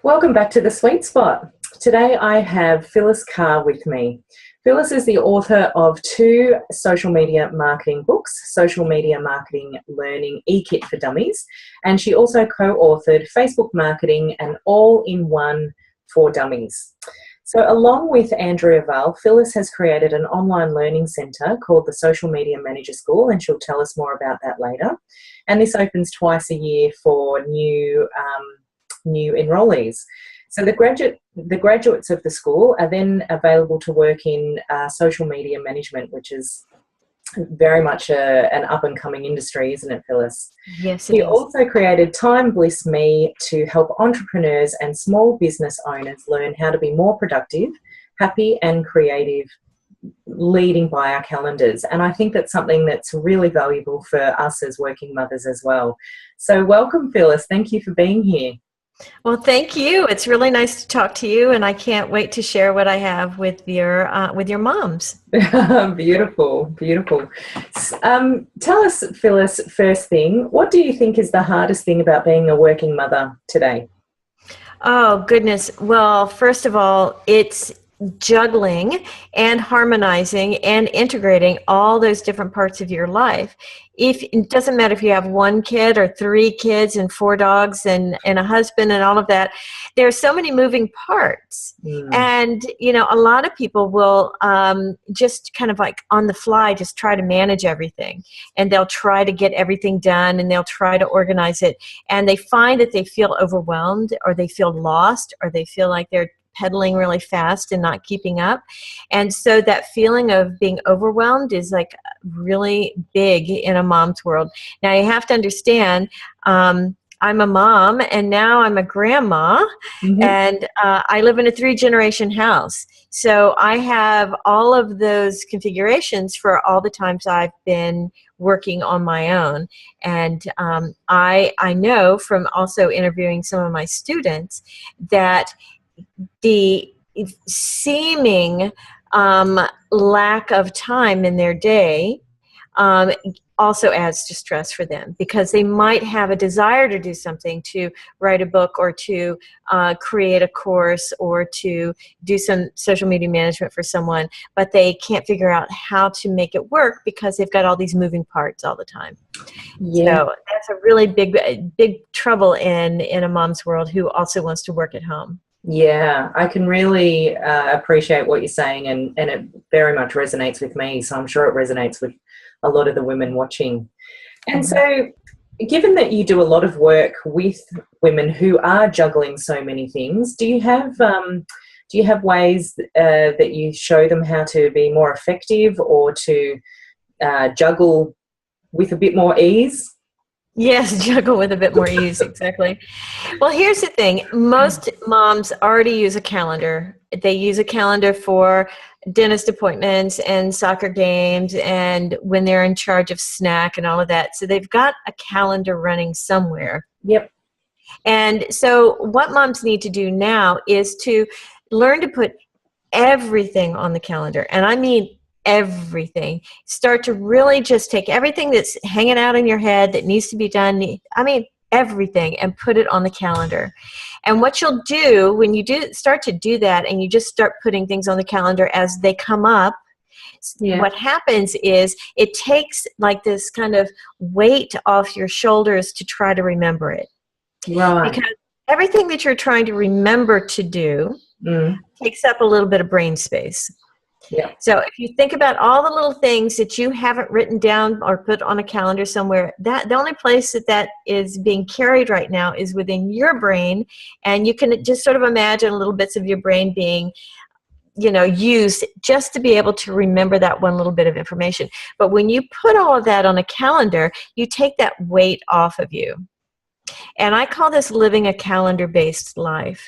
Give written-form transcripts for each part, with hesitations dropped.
Welcome back to the Sweet Spot. Today I have Phyllis Khare with me. Phyllis is the author of two social media marketing books, Social Media Marketing Learning E-Kit for Dummies, and she also co-authored Facebook Marketing, an all-in-one for dummies. So along with Andrea Val, Phyllis has created an online learning centre called the Social Media Manager School, and she'll tell us more about that later. And this opens twice a year for new enrollees. So the graduates of the school are then available to work in social media management, which is very much an up-and-coming industry, isn't it, Phyllis? Yes, it She is. also created Time Bliss Me to help entrepreneurs and small business owners learn how to be more productive, happy and creative, leading by our calendars. And I think that's something that's really valuable for us as working mothers as well. So welcome, Phyllis. Thank you for being here. Well, thank you. It's really nice to talk to you, and I can't wait to share what I have with your moms. Beautiful, beautiful. Tell us, Phyllis, first thing, what do you think is the hardest thing about being a working mother today? Oh, goodness. Well, first of all, it's juggling and harmonizing and integrating all those different parts of your life. It doesn't matter if you have one kid or three kids and four dogs and a husband and all of that. There are so many moving parts. And, a lot of people will just kind of like on the fly just try to manage everything. And they'll try to get everything done and they'll try to organize it. And they find that they feel overwhelmed or they feel lost or they feel like they're pedaling really fast and not keeping up. And so that feeling of being overwhelmed is like really big in a mom's world. Now you have to understand, I'm a mom and now I'm a grandma, and I live in a 3-generation house. So I have all of those configurations for all the times I've been working on my own. And I know from also interviewing some of my students that the seeming lack of time in their day also adds to stress for them, because they might have a desire to do something, to write a book or to create a course or to do some social media management for someone, but they can't figure out how to make it work because they've got all these moving parts all the time. Yeah. So that's a really big trouble in a mom's world who also wants to work at home. Yeah, I can really appreciate what you're saying, and it very much resonates with me. So I'm sure it resonates with a lot of the women watching. And so, given that you do a lot of work with women who are juggling so many things, do you have ways that you show them how to be more effective or to juggle with a bit more ease? Yes, juggle with a bit more ease, exactly. Well, here's the thing. Most moms already use a calendar. They use a calendar for dentist appointments and soccer games and when they're in charge of snack and all of that. So they've got a calendar running somewhere. Yep. And so what moms need to do now is to learn to put everything on the calendar. And I mean everything. Start to really just take everything that's hanging out in your head that needs to be done. I mean, everything, and put it on the calendar. And what you'll do when you start to do that and you just start putting things on the calendar as they come up, what happens is it takes like this kind of weight off your shoulders to try to remember it. Right. Because everything that you're trying to remember to do takes up a little bit of brain space. Yeah. So if you think about all the little things that you haven't written down or put on a calendar somewhere, that the only place that is being carried right now is within your brain, and you can just sort of imagine little bits of your brain being, used just to be able to remember that one little bit of information. But when you put all of that on a calendar, you take that weight off of you. And I call this living a calendar-based life.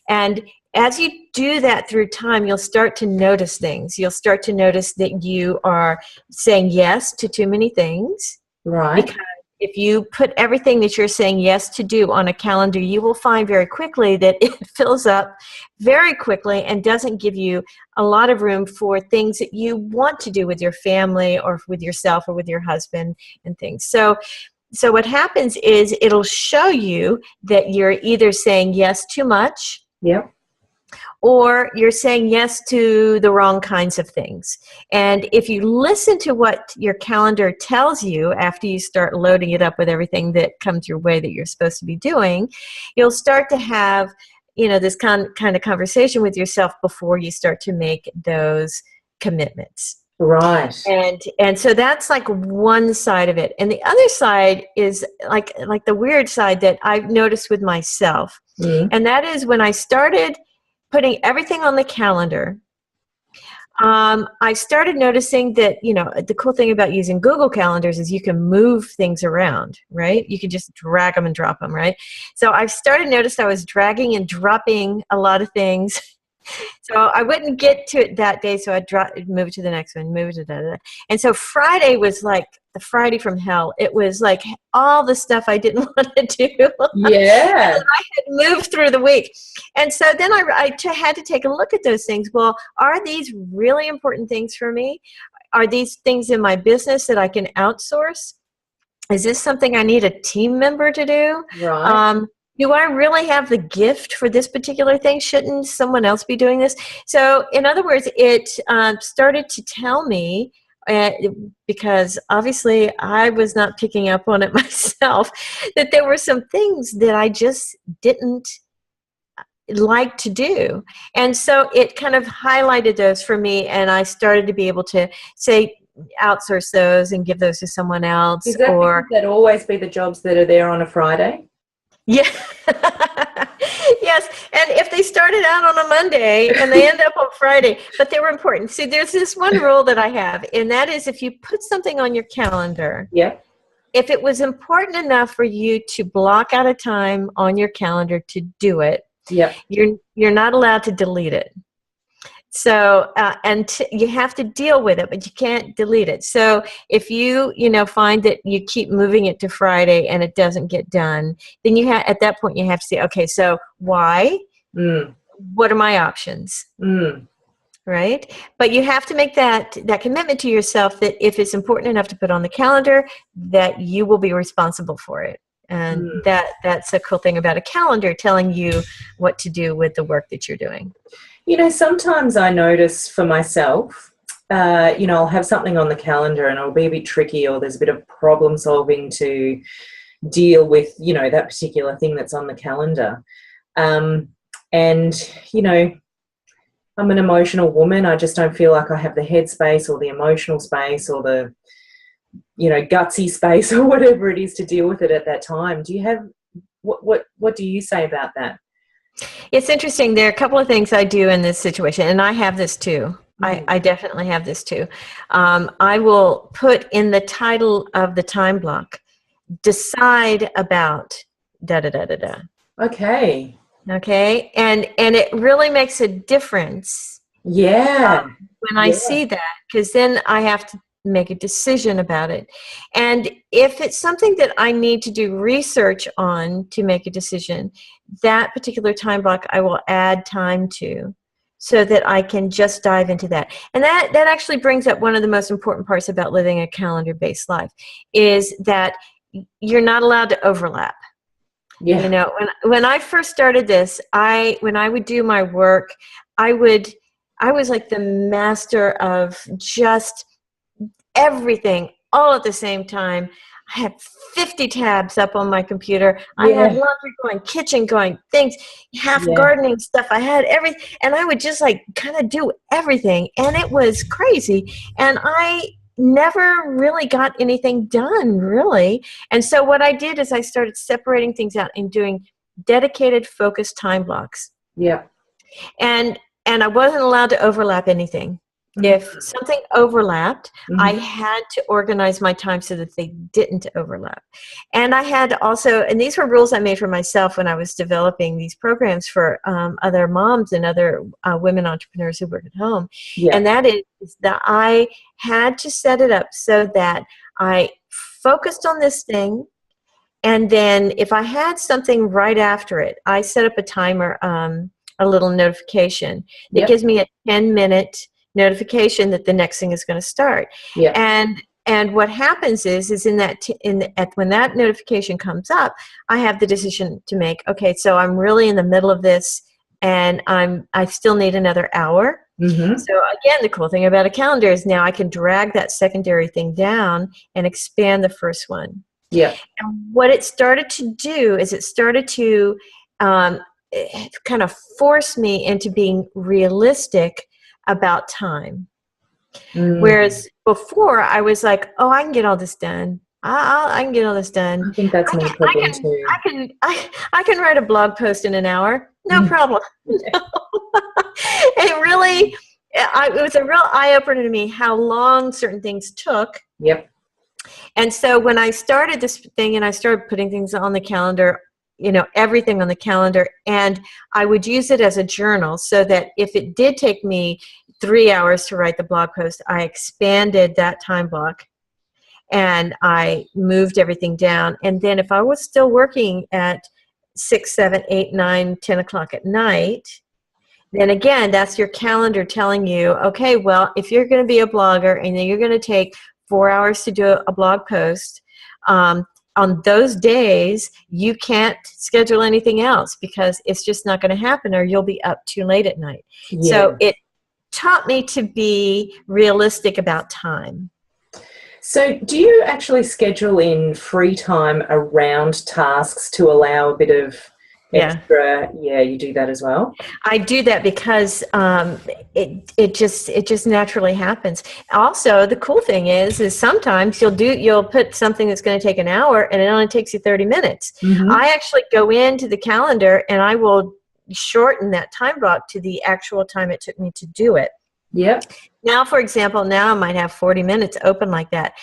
And as you do that through time, you'll start to notice things. You'll start to notice that you are saying yes to too many things. Right. Because if you put everything that you're saying yes to do on a calendar, you will find very quickly that it fills up very quickly and doesn't give you a lot of room for things that you want to do with your family or with yourself or with your husband and things. So so what happens is it'll show you that you're either saying yes too much, Yep. or you're saying yes to the wrong kinds of things. And if you listen to what your calendar tells you after you start loading it up with everything that comes your way that you're supposed to be doing, you'll start to have, this kind of conversation with yourself before you start to make those commitments. Right. And so that's like one side of it. And the other side is like the weird side that I've noticed with myself. Mm. And that is when I started putting everything on the calendar, I started noticing that, the cool thing about using Google Calendars is you can move things around, right? You can just drag them and drop them, right? So I started notice I was dragging and dropping a lot of things. So I wouldn't get to it that day, so I'd move it to the next one, move it to that. And so Friday was like the Friday from hell. It was like all the stuff I didn't want to do. Yeah. And I had moved through the week. And so then I had to take a look at those things. Well, are these really important things for me? Are these things in my business that I can outsource? Is this something I need a team member to do? Right. Do I really have the gift for this particular thing? Shouldn't someone else be doing this? So in other words, it started to tell me, because obviously I was not picking up on it myself, that there were some things that I just didn't like to do. And so it kind of highlighted those for me, and I started to be able to say, outsource those and give those to someone else. Is that because that'd always be the jobs that are there on a Friday? Yeah. Yes. And if they started out on a Monday and they end up on Friday, but they were important. See, there's this one rule that I have, and that is if you put something on your calendar, Yeah. if it was important enough for you to block out a time on your calendar to do it, Yeah. you're not allowed to delete it. So, you have to deal with it, but you can't delete it. So if you, find that you keep moving it to Friday and it doesn't get done, then at that point you have to say, okay, so why? Mm. What are my options? Mm. Right? But you have to make that commitment to yourself that if it's important enough to put on the calendar, that you will be responsible for it. And that's a cool thing about a calendar, telling you what to do with the work that you're doing. Sometimes I notice for myself, I'll have something on the calendar and it'll be a bit tricky, or there's a bit of problem solving to deal with, that particular thing that's on the calendar. And, I'm an emotional woman. I just don't feel like I have the headspace or the emotional space or the, gutsy space or whatever it is to deal with it at that time. Do you have, what do you say about that? It's interesting. There are a couple of things I do in this situation, and I have this too. I definitely have this too. I will put in the title of the time block, decide about da-da-da-da-da. Okay. Okay? And it really makes a difference. Yeah. When I see that, because then I have to make a decision about it. And if it's something that I need to do research on to make a decision, that particular time block I will add time to, so that I can just dive into that. And that actually brings up one of the most important parts about living a calendar-based life, is that you're not allowed to overlap. Yeah. When I first started this, when I would do my work, I was like the master of just everything all at the same time. I had 50 tabs up on my computer. I had laundry going, kitchen going, things, half gardening stuff. I had everything, and I would just kind of do everything, and it was crazy. And I never really got anything done, really. And so what I did is I started separating things out and doing dedicated, focused time blocks. Yeah. And I wasn't allowed to overlap anything. If something overlapped, I had to organize my time so that they didn't overlap. And I had also, and these were rules I made for myself when I was developing these programs for other moms and other women entrepreneurs who work at home. Yeah. And that is that I had to set it up so that I focused on this thing. And then if I had something right after it, I set up a timer, a little notification that gives me a 10-minute notification that the next thing is going to start. Yeah. And And what happens is in that when that notification comes up, I have the decision to make. Okay, so I'm really in the middle of this, and I still need another hour. Mm-hmm. So again, the cool thing about a calendar is now I can drag that secondary thing down and expand the first one. Yeah. And what it started to do is it started to kind of force me into being realistic about time. Whereas before I was like, oh, I can get all this done. I can get all this done. I think that's my problem too. I can write a blog post in an hour. No problem. It really, it was a real eye-opener to me how long certain things took. Yep. And so when I started this thing and I started putting things on the calendar, everything on the calendar, and I would use it as a journal so that if it did take me 3 hours to write the blog post, I expanded that time block and I moved everything down. And then if I was still working at 6, 7, 8, 9, 10 o'clock at night, then again, that's your calendar telling you, okay, well, if you're going to be a blogger and then you're going to take 4 hours to do a blog post, on those days, you can't schedule anything else because it's just not going to happen, or you'll be up too late at night. Yeah. So it taught me to be realistic about time. So do you actually schedule in free time around tasks to allow a bit of extra? Yeah, you do that as well? I do that because it just naturally happens. Also, the cool thing is sometimes you'll put something that's going to take an hour and it only takes you 30 minutes. Mm-hmm. I actually go into the calendar and I will shorten that time block to the actual time it took me to do it. Yep. Now, for example, now I might have 40 minutes open like that.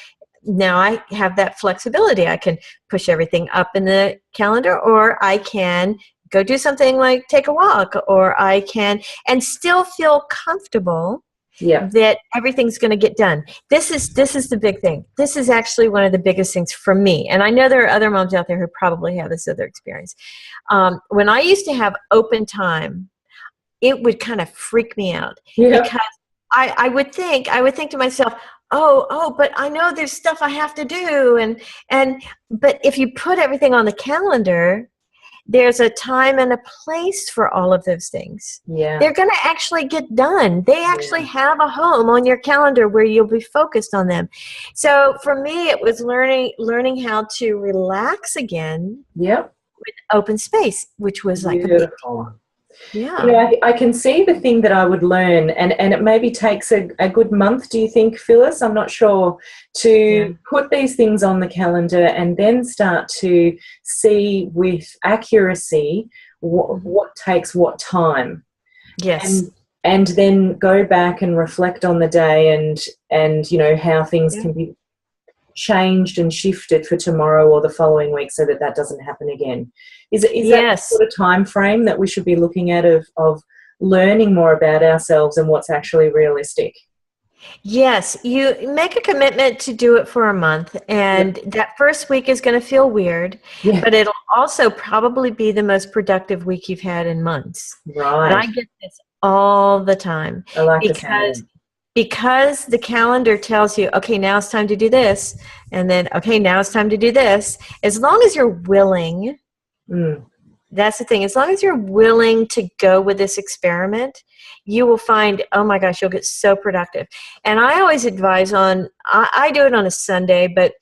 Now I have that flexibility. I can push everything up in the calendar, or I can go do something like take a walk, or I can, and still feel comfortable that everything's going to get done. This is the big thing. This is actually one of the biggest things for me. And I know there are other moms out there who probably have this other experience. When I used to have open time, it would kind of freak me out because I would think to myself, oh, but I know there's stuff I have to do. But if you put everything on the calendar, there's a time and a place for all of those things. Yeah. They're going to actually get done. They actually have a home on your calendar where you'll be focused on them. So for me, it was learning how to relax again with open space, which was like beautiful. Yeah, I can see the thing that I would learn, and it maybe takes a good month, do you think, Phyllis? I'm not sure, to put these things on the calendar and then start to see with accuracy what takes what time. Yes. And then go back and reflect on the day and how things can be changed and shifted for tomorrow or the following week so that doesn't happen again. Is that the sort of time frame that we should be looking at of learning more about ourselves and what's actually realistic? Yes, you make a commitment to do it for a month, and that first week is going to feel weird, but it'll also probably be the most productive week you've had in months. Right. And I get this all the time. I like because the calendar tells you, okay, now it's time to do this, and then, okay, now it's time to do this. As long as you're willing, that's the thing, as long as you're willing to go with this experiment, you will find, oh my gosh, you'll get so productive. And I always advise I do it on a Sunday, but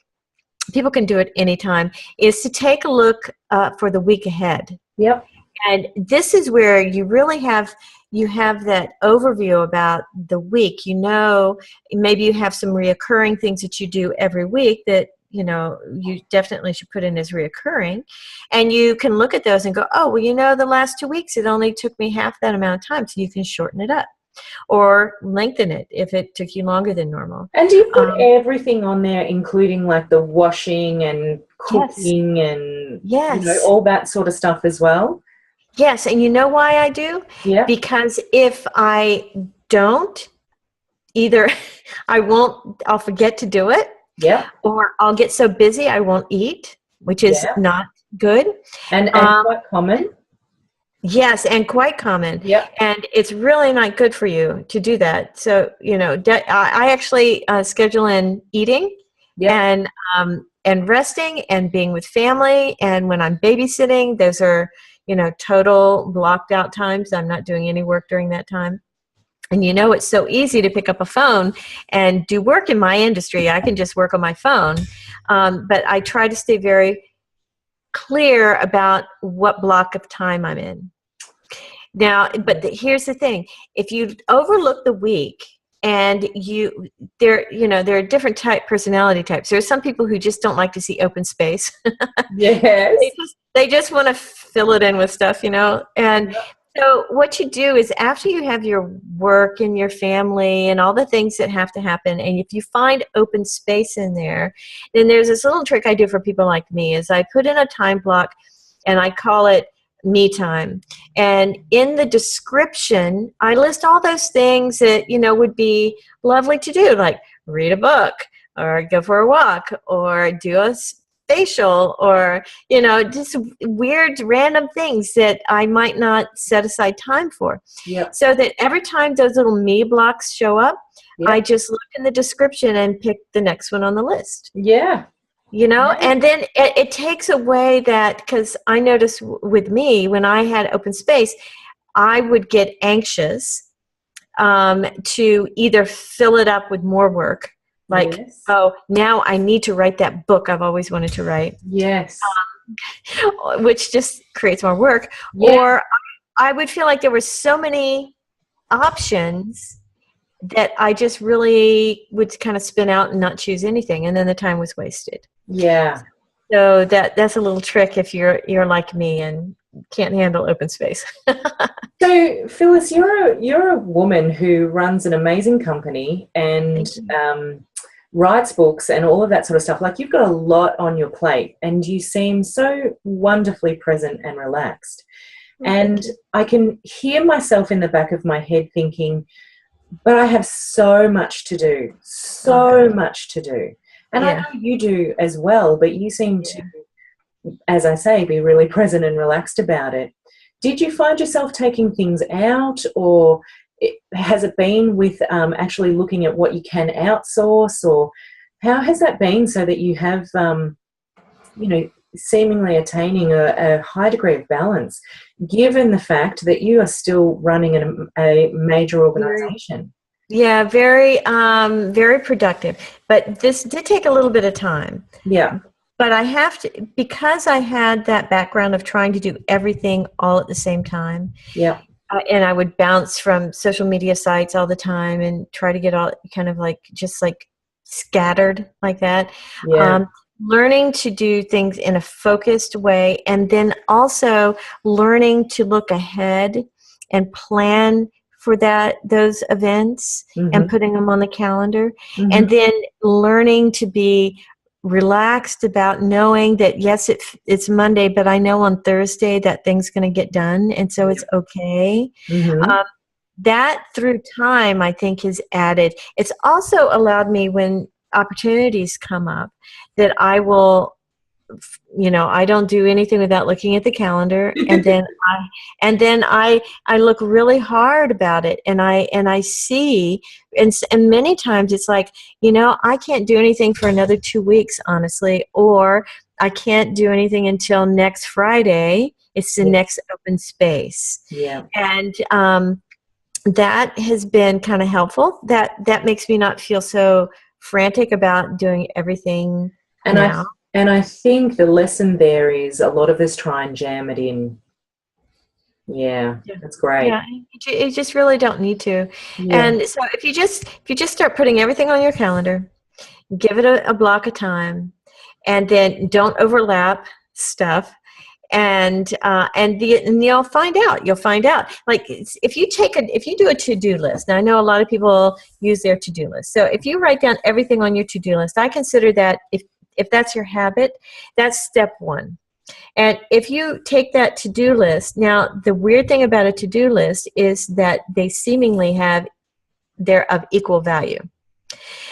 people can do it anytime, is to take a look for the week ahead. Yep. And this is where you really have that overview about the week. Maybe you have some reoccurring things that you do every week that you definitely should put in as reoccurring, and you can look at those and go, oh, well, the last 2 weeks it only took me half that amount of time, so you can shorten it up or lengthen it if it took you longer than normal. And do you put everything on there, including like the washing and cooking and all that sort of stuff as well? Yes, and you know why I do? Yeah. Because if I don't, either I'll forget to do it, or I'll get so busy I won't eat, which is not good. And quite common. Yes, and quite common. Yeah. And it's really not good for you to do that. So, I actually schedule in eating Yeah. And resting and being with family. And when I'm babysitting, those are, total blocked out times. I'm not doing any work during that time. And it's so easy to pick up a phone and do work in my industry. I can just work on my phone. But I try to stay very clear about what block of time I'm in. Now, but here's the thing. If you overlook the week, and there are different personality types. There are some people who just don't like to see open space. Yes. They just want to fill it in with stuff, and so what you do is, after you have your work and your family and all the things that have to happen, and if you find open space in there, then there's this little trick I do for people like me, is I put in a time block and I call it me time. And in the description, I list all those things that, would be lovely to do, like read a book or go for a walk or do a facial or, just weird random things that I might not set aside time for. Yep. So that every time those little me blocks show up, yep, I just look in the description and pick the next one on the list. Yeah. And then it takes away that, because I noticed with me, when I had open space, I would get anxious to either fill it up with more work, like, yes, oh, now I need to write that book I've always wanted to write. Yes. Which just creates more work. Yeah. Or I would feel like there were so many options that I just really would kind of spin out and not choose anything, and then the time was wasted. Yeah. So that's a little trick if you're like me and can't handle open space. So, Phyllis, you're a woman who runs an amazing company and writes books and all of that sort of stuff. Like, you've got a lot on your plate, and you seem so wonderfully present and relaxed. And I can hear myself in the back of my head thinking, but I have so much to do, much to do. And I know you do as well, but you seem to, as I say, be really present and relaxed about it. Did you find yourself taking things out, or has it been with actually looking at what you can outsource, or how has that been so that you have, seemingly attaining a high degree of balance, given the fact that you are still running a major organization? Yeah, very, very productive. But this did take a little bit of time. Yeah. But I have to, because I had that background of trying to do everything all at the same time. Yeah. And I would bounce from social media sites all the time and try to get all kind of just scattered like that. Yeah. Learning to do things in a focused way, and then also learning to look ahead and plan for those events, and putting them on the calendar, and then learning to be relaxed about knowing that, yes, it's Monday, but I know on Thursday that thing's going to get done, and so it's okay. That through time, I think, has added. It's also allowed me, when opportunities come up, that I will, I don't do anything without looking at the calendar, and then I look really hard about it, and I see, and many times it's like, I can't do anything for another 2 weeks, honestly, or I can't do anything until next Friday. It's the next open space. Yeah. And that has been kind of helpful. That makes me not feel so frantic about doing everything now. And I think the lesson there is, a lot of us try and jam it in. Yeah, that's great. Yeah, you just really don't need to. Yeah. And so if you just start putting everything on your calendar, give it a block of time, and then don't overlap stuff. And you'll find out. Like, if you do a to-do list. Now, I know a lot of people use their to-do list. So if you write down everything on your to-do list, I consider that, if that's your habit, that's step one. And if you take that to-do list, now the weird thing about a to-do list is that they seemingly they're of equal value.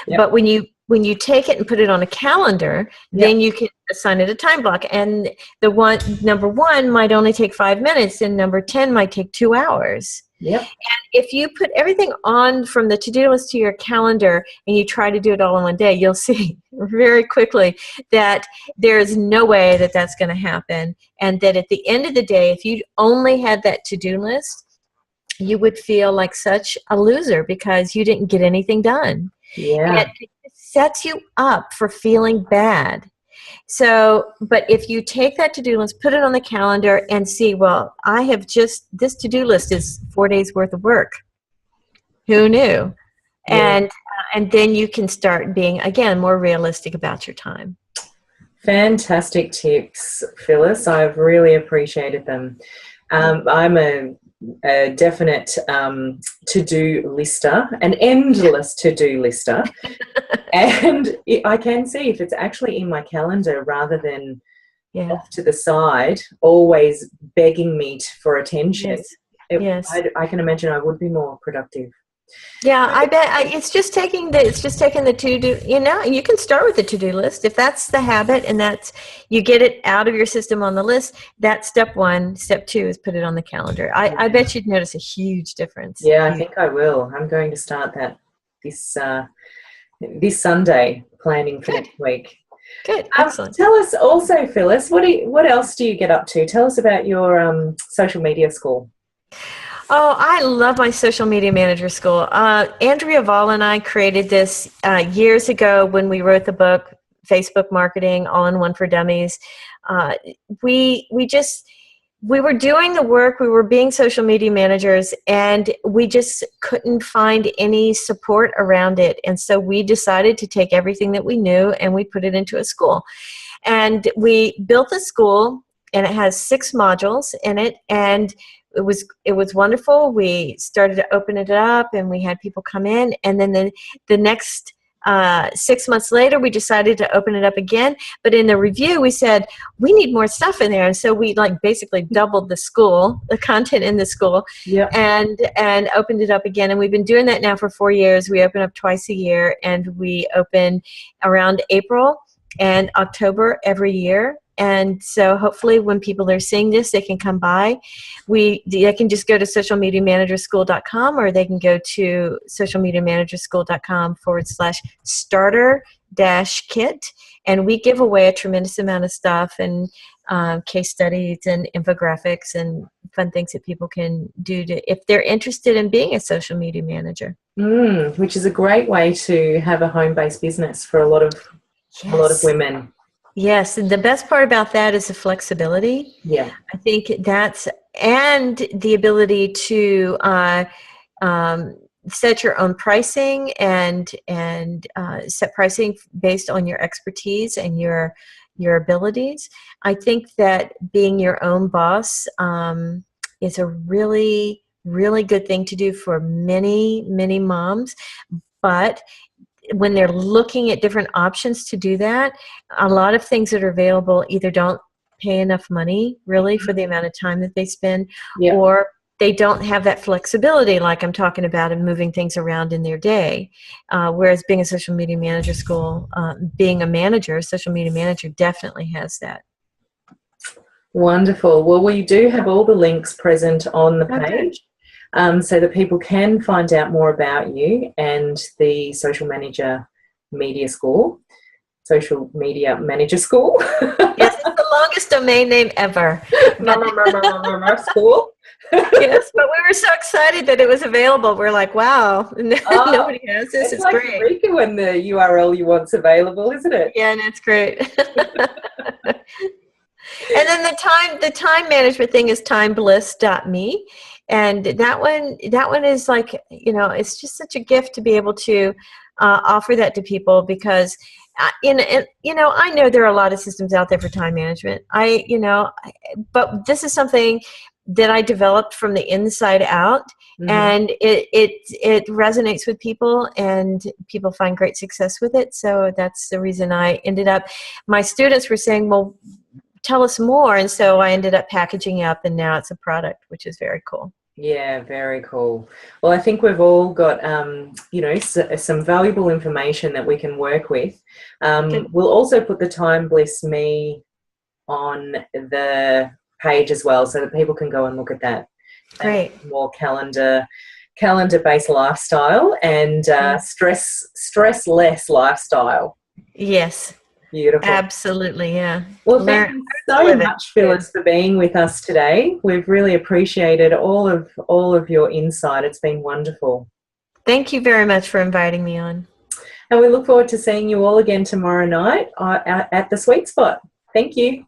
Yep. But when you take it and put it on a calendar, then you can assign it a time block. And number one might only take 5 minutes, and number 10 might take 2 hours. Yep. If you put everything on from the to-do list to your calendar and you try to do it all in one day, you'll see very quickly that there is no way that that's going to happen. And that at the end of the day, if you only had that to-do list, you would feel like such a loser because you didn't get anything done. Yeah. And it sets you up for feeling bad. So, but if you take that to-do list, put it on the calendar and see, well, I have just, this to-do list is 4 days worth of work. Who knew? Yeah. And then you can start being, again, more realistic about your time. Fantastic tips, Phyllis. I've really appreciated them. I'm a definite to-do lister, an endless to-do lister. And I can see if it's actually in my calendar rather than off to the side, always begging me for attention. Yes. I can imagine I would be more productive. Yeah, I bet it's just taking the to-do, you can start with the to-do list. If that's the habit and that's, you get it out of your system on the list, that's step one. Step two is put it on the calendar. I bet you'd notice a huge difference. Yeah, I think I will. I'm going to start that this Sunday, planning for next week. Good, excellent. Tell us also, Phyllis, what else do you get up to? Tell us about your social media school. Oh, I love my social media manager school. Andrea Vall and I created this years ago when we wrote the book, Facebook Marketing, All-in-One for Dummies. We were doing the work, we were being social media managers, and we just couldn't find any support around it. And so we decided to take everything that we knew and we put it into a school. And we built a school, and it has 6 modules in it, and it was wonderful. We started to open it up, and we had people come in, and then the next 6 months later, we decided to open it up again. But in the review, we said, we need more stuff in there. And so we basically doubled the content in the school, and opened it up again. And we've been doing that now for 4 years. We open up twice a year, and we open around April and October every year. And so hopefully when people are seeing this, they can come by. They can just go to socialmediamanagerschool.com, or they can go to socialmediamanagerschool.com/starter-kit. And we give away a tremendous amount of stuff, and case studies and infographics and fun things that people can do if they're interested in being a social media manager. Which is a great way to have a home-based business for a lot of women. Yes, and the best part about that is the flexibility. Yeah, I think and the ability to set your own pricing and set pricing based on your expertise and your abilities. I think that being your own boss is a really, really good thing to do for many, many moms, but when they're looking at different options to do that, a lot of things that are available either don't pay enough money really for the amount of time that they spend, or they don't have that flexibility like I'm talking about in moving things around in their day. Whereas being a social media manager school, being a social media manager definitely has that. Wonderful. Well, we do have all the links present on the page. So that people can find out more about you and the Social Media Manager School. Yes, it's the longest domain name ever. School. Yes, but we were so excited that it was available. We're like, wow, nobody has this. It's like great. Eureka when the URL you want's available, isn't it? Yeah, and it's great. And then the time management thing is timebliss.me. And that one is like, it's just such a gift to be able to offer that to people, because I know there are a lot of systems out there for time management. But this is something that I developed from the inside out, and it resonates with people, and people find great success with it. So that's the reason I ended up. My students were saying, well, tell us more, and so I ended up packaging up, and now it's a product, which is very cool. Yeah, very cool. Well, I think we've all got some valuable information that we can work with. We'll also put the Time Bliss Me on the page as well, so that people can go and look at that. Great. more calendar-based lifestyle and stress less lifestyle. Yes. Beautiful. Absolutely, yeah. Well, thank you so much, Phyllis, for being with us today. We've really appreciated all of your insight. It's been wonderful. Thank you very much for inviting me on. And we look forward to seeing you all again tomorrow night at the Sweet Spot. Thank you.